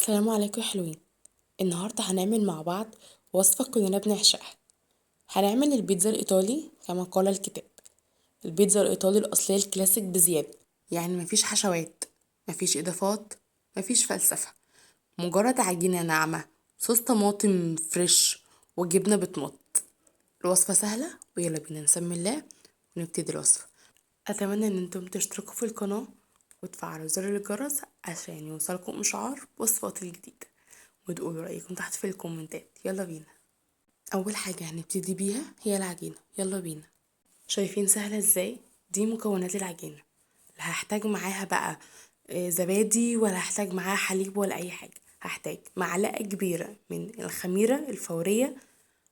السلام عليكم يا حلوين. النهاردة هنعمل مع بعض وصفة كلنا بنعشقها. هنعمل البيتزا الإيطالي كما قال الكتاب. البيتزا الإيطالي الأصلية الكلاسيك بزيادة، يعني مفيش حشوات، مفيش إضافات، مفيش فلسفة، مجرد عجينة ناعمة، صوص طماطم فريش، وجبنة بتمط. الوصفة سهلة، ويلا بينا نسمي الله ونبتدي الوصفة. أتمنى إن انتم تشتركوا في القناة وتفعلوا زر الجرس عشان يوصلكم إشعار بوصفاتي الجديدة، وتقولوا رأيكم تحت في الكومنتات. يلا بينا. أول حاجة هنبتدي بيها هي العجينة. يلا بينا. شايفين سهلة ازاي؟ دي مكونات العجينة. لا هحتاج معاها بقى زبادي، ولا هحتاج معاها حليب، ولا أي حاجة. هحتاج معلقة كبيرة من الخميرة الفورية،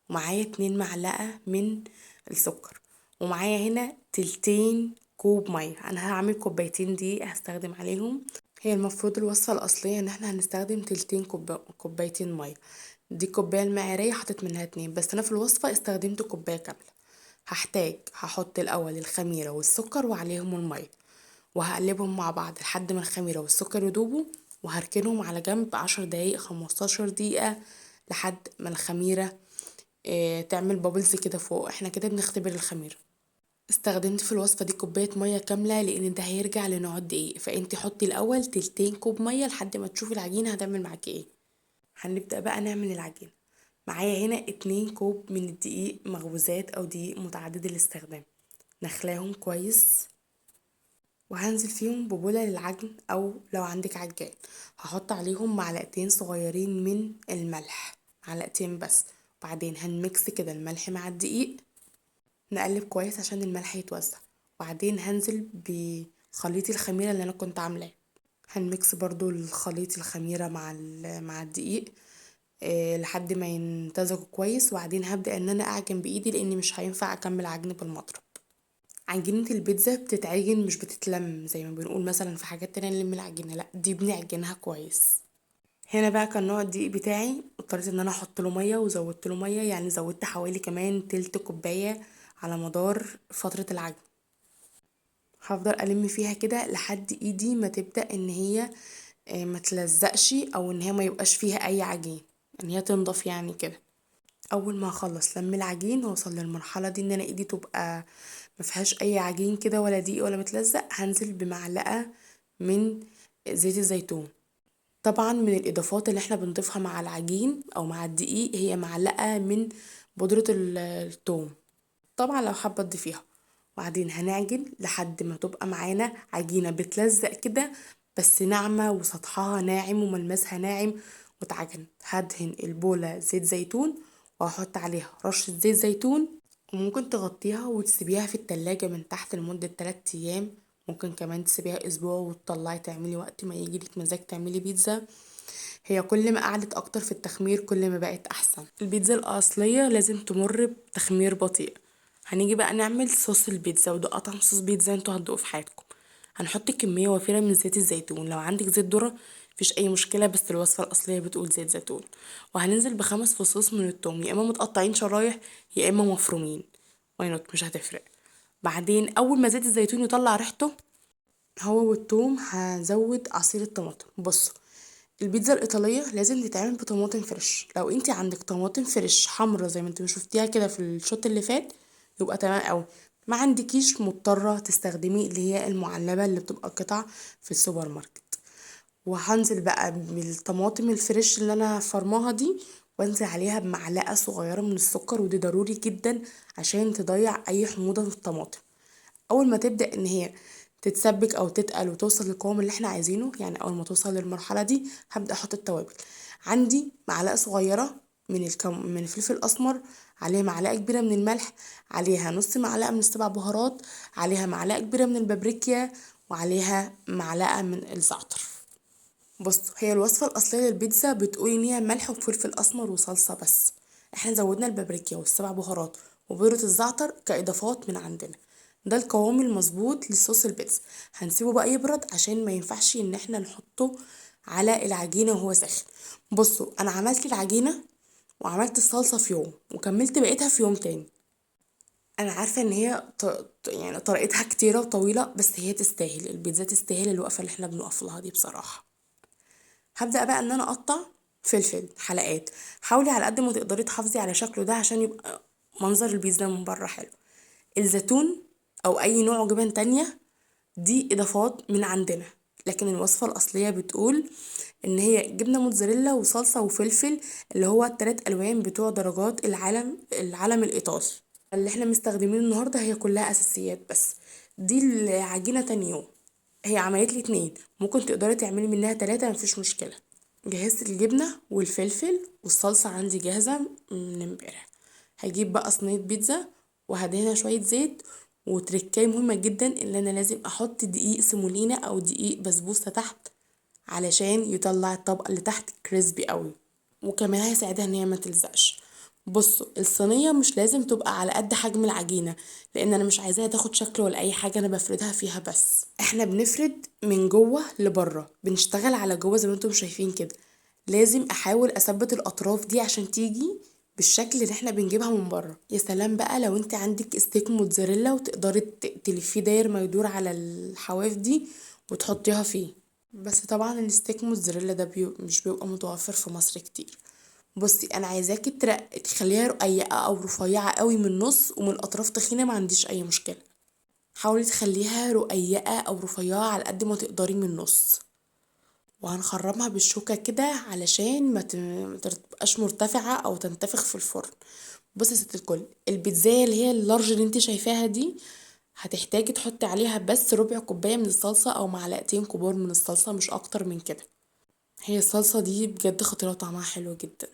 ومعايا 2 معلقة من السكر، ومعايا هنا تلتين كوب مية. انا هعمل كوبايتين دي هستخدم عليهم. هي المفروض الوصفة الأصلية ان احنا هنستخدم تلتين كوبايتين مية. دي الكوباية المعيارية حطيت منها 2، بس انا في الوصفة استخدمت كوباية كاملة. هحط الأول الخميرة والسكر وعليهم المية، وهقلبهم مع بعض لحد ما الخميرة والسكر يدوبوا، وهركنهم على جنب 10 دقايق 15 دقيقة لحد ما الخميرة تعمل بابلز كده فوق. احنا كده بنختبر الخميرة. استخدمت في الوصفة دي كوباية مية كاملة لان ده هيرجع لنوع الدقيق، فانتي حطي الاول تلتين كوب مية لحد ما تشوفي العجينة هتعمل معاكي ايه. هنبدأ بقى نعمل العجينة. معايا هنا 2 كوب من الدقيق مخبوزات او دقيق متعدد الاستخدام. نخلاهم كويس، وهنزل فيهم ببولة للعجن او لو عندك عجان. هحط عليهم معلقتين صغيرين من الملح، معلقتين بس. بعدين هنمكس كده الملح مع الدقيق، نقلب كويس عشان الملح يتوزع. وبعدين هنزل بخليط الخميرة اللي انا كنت عاملاه. هنمكس برضو الخليط الخميرة مع الدقيق لحد ما يمتزجوا كويس. وبعدين هبدأ ان انا اعجن بايدي لاني مش هينفع اكمل عجن بالمضرب. عجينة البيتزا بتتعجن مش بتتلم زي ما بنقول مثلا في حاجات تانية نلم العجينة، لا دي بنعجنها كويس. هنا بقى كان نوع الدقيق بتاعي اضطريت ان انا احط له ميه، وزودت له ميه، يعني زودت حوالي كمان تلت كوبايه على مدار فتره العجن. هفضل الم فيها كده لحد ايدي ما تبدا ان هي ما تلزقش، او ان هي ما يبقاش فيها اي عجين، ان هي تنضف يعني كده. اول ما اخلص لم العجين واوصل للمرحله دي ان انا ايدي تبقى ما فيهاش اي عجين كده ولا دقيق ولا متلزق، هنزل بمعلقه من زيت الزيتون. طبعا من الاضافات اللي احنا بنضيفها مع العجين او مع الدقيق هي معلقه من بودره الثوم، طبعا لو حابه تضيفيها. وبعدين هنعجن لحد ما تبقى معانا عجينه بتلزق كده، بس ناعمه وسطحها ناعم وملمسها ناعم وتعجن. هدهن البوله زيت زيتون، وهحط عليها رشه زيت زيتون، وممكن تغطيها وتسيبيها في التلاجة من تحت لمدة 3 أيام. ممكن كمان تسيبيها أسبوع وتطلعي تعملي وقت ما يجيلك مزاج تعملي بيتزا. هي كل ما قعدت اكتر في التخمير كل ما بقت احسن. البيتزا الاصليه لازم تمر بتخمير بطيء. هنيجي بقى نعمل صوص البيتزا، وده اطعم صوص بيتزا انتوا هتدوقوا في حياتكم. هنحط كميه وفيره من زيت الزيتون، لو عندك زيت ذره مفيش اي مشكله، بس الوصفه الاصليه بتقول زيت زيتون. وهننزل ب5 فصوص من الثوم، يا اما متقطعين شرايح يا اما مفرومين، واينوت مش هتفرق. بعدين اول ما زيت الزيتون يطلع ريحته هو والثوم هزود عصير الطماطم. بصوا، البيتزا الايطاليه لازم تتعمل بطماطم فريش. لو انت عندك طماطم فريش حمرا زي ما انت شفتيها كده في الشوط اللي فات يبقى تمام قوي. ما عندكيش مضطره تستخدمي اللي هي المعلبه اللي بتبقى قطع في السوبر ماركت. وهنزل بقى بالطماطم الفريش اللي انا فرماها دي، وانزل عليها بمعلقه صغيره من السكر، ودي ضروري جدا عشان تضيع اي حموضه في الطماطم. اول ما تبدا ان هي تتسبك او تتقل وتوصل للقوام اللي احنا عايزينه، يعني اول ما توصل للمرحله دي هبدا احط التوابل. عندي معلقه صغيره من الفلفل الاسمر، عليها معلقه كبيره من الملح، عليها نص معلقه من السبع بهارات، عليها معلقه كبيره من البابريكا، وعليها معلقه من الزعتر. بص، هي الوصفه الاصليه للبيتزا بتقول ان هي ملح وفلفل اسمر وصلصه بس. احنا زودنا البابريكا والسبع بهارات وبودرة الزعتر كاضافات من عندنا. ده القوام المظبوط لصوص البيتزا. هنسيبه بقى يبرد عشان ما ينفعش ان احنا نحطه على العجينه وهو ساخن. بصوا، انا عملت العجينه وعملت الصلصه في يوم وكملت بقيتها في يوم تاني. انا عارفه ان هي يعني طريقتها كتيره وطويله، بس هي تستاهل، البيتزا تستاهل الوقفه اللي احنا بنقف لها دي بصراحه. هبدأ بقى ان انا اقطع فلفل حلقات. حاولي على قد ما تقدري تحافظي على شكله ده عشان يبقى منظر البيتزا من بره حلو. الزيتون او اي نوع جبن تانية دي اضافات من عندنا، لكن الوصفة الاصلية بتقول ان هي جبنة موتزاريلا وصلصة وفلفل، اللي هو التلات الوان بتوع درجات العلم الايطالي. اللي احنا مستخدمينه النهاردة هي كلها اساسيات بس. دي العجينة تاني يوم. هي عملت لي 2، ممكن تقدري تعملي منها 3، مفيش مشكلة. جهزت الجبنة والفلفل والصلصة عندي جاهزة من امبارح. هجيب بقى صينية بيتزا وهدهنها شوية زيت. وتركاية مهمة جدا ان انا لازم احط دقيق سيمولينا او دقيق بسبوسة تحت علشان يطلع الطبقة اللي تحت كريسبي قوي، وكمان هيساعدها ان هي ما تلزقش. بصوا، الصينية مش لازم تبقى على قد حجم العجينة، لان انا مش عايزاها تاخد شكل ولا اي حاجة، انا بفردها فيها بس. احنا بنفرد من جوه لبره، بنشتغل على جوه زي ما انتم شايفين كده. لازم احاول اثبت الاطراف دي عشان تيجي بالشكل اللي احنا بنجيبها من بره. يا سلام بقى لو انت عندك ستيك موتزاريلا وتقدري تلفيه داير ما يدور على الحواف دي وتحطيها فيه. بس طبعا الستيك موتزاريلا ده مش بيبقى متوفر في مصر كتير. بصي، انا عايزاكي تخليها رقيقه او رفيعه قوي من النص، ومن الاطراف تخينه، ما عنديش اي مشكله. حاولي تخليها رقيقه او رفيعه على قد ما تقدري من النص. وهنخرمها بالشوكه كده علشان ما تبقاش مرتفعه او تنتفخ في الفرن. بصي يا ست الكل، البيتزايه اللي هي اللارج اللي انت شايفاها دي هتحتاجي تحطي عليها بس ربع كوبايه من الصلصه او معلقتين كبار من الصلصه، مش اكتر من كده. هي الصلصة دي بجد خطيرة وطعمها حلو جدا.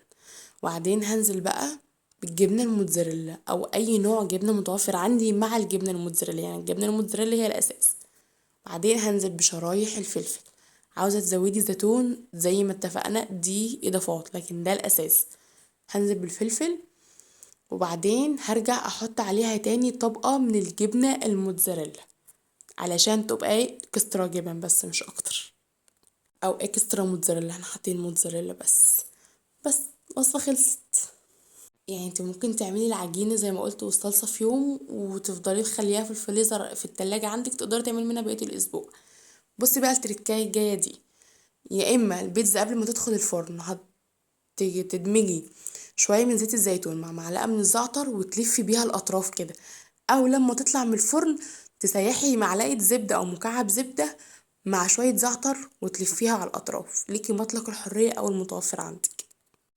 وبعدين هنزل بقى بالجبنة الموتزاريلا او اي نوع جبنة متوفر عندي مع الجبنة الموتزاريلا، يعني الجبنة الموتزاريلا هي الاساس. بعدين هنزل بشرايح الفلفل. عاوزة تزودي زيتون زي ما اتفقنا، دي اضافات لكن ده الاساس. هنزل بالفلفل. وبعدين هرجع احط عليها تاني طبقة من الجبنة الموتزاريلا علشان تبقى اكسترا جبن بس مش اكتر، او اكسترا موتزاريلا، احنا حاطين موتزاريلا بس. وصفة خلصت. يعني انت ممكن تعملي العجينة زي ما قلت والصلصة في يوم، وتفضلي تخليها في الفريزر في التلاجة عندك، تقدري تعملي منها بقية الاسبوع. بصي بقى التركاية الجاية دي، يا اما البيتزا قبل ما تدخل الفرن هتيجي تدمجي شوية من زيت الزيتون مع معلقة من الزعتر وتلفي بيها الاطراف كده، او لما تطلع من الفرن تسيحي معلقة زبدة او مكعب زبدة مع شوية زعتر وتلفيها على الاطراف. ليكي مطلق الحرية او المتوفر عندك.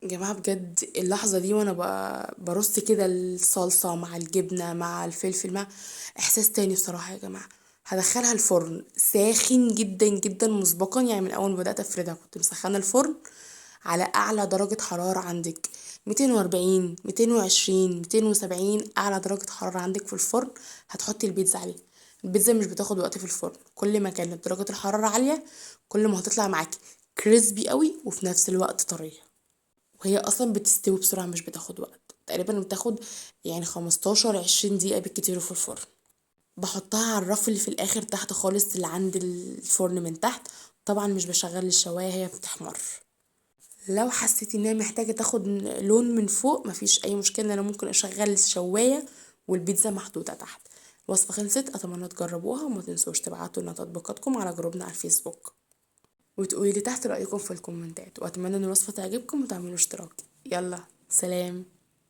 يا جماعة بجد اللحظة دي وانا برص كده الصلصة مع الجبنة مع الفلفل مع احساس تاني بصراحة يا جماعة. هدخلها الفرن ساخن جدا جدا مسبقا، يعني من اول ما بدأت افردها كنت مسخنة الفرن على اعلى درجة حرارة عندك، 240 220 270 اعلى درجة حرارة عندك في الفرن. هتحطي البيتزا عليه. البيتزا مش بتاخد وقت في الفرن، كل ما كانت درجة الحرارة عالية كل ما هتطلع معاكي كريسبي قوي وفي نفس الوقت طرية. وهي اصلا بتستوي بسرعه، مش بتاخد وقت، تقريبا بتاخد يعني 15 20 دقيقه بالكتير في الفرن. بحطها على الرف اللي في الاخر تحت خالص اللي عند الفرن من تحت. طبعا مش بشغل الشوايه، هي بتحمر. لو حسيتي انها محتاجه تاخد لون من فوق مفيش اي مشكله، انا ممكن اشغل الشوايه والبيتزا محطوطه تحت. الوصفه خلصت، اتمنى تجربوها وما تنسوش تبعتوا لنا تطبيقاتكم على جروبنا على الفيسبوك، وتقولي لي تحت رأيكم في الكومنتات. وأتمنى إن الوصفة تعجبكم وتعملوا اشتراك. يلا سلام،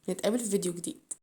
نتقابل في فيديو جديد.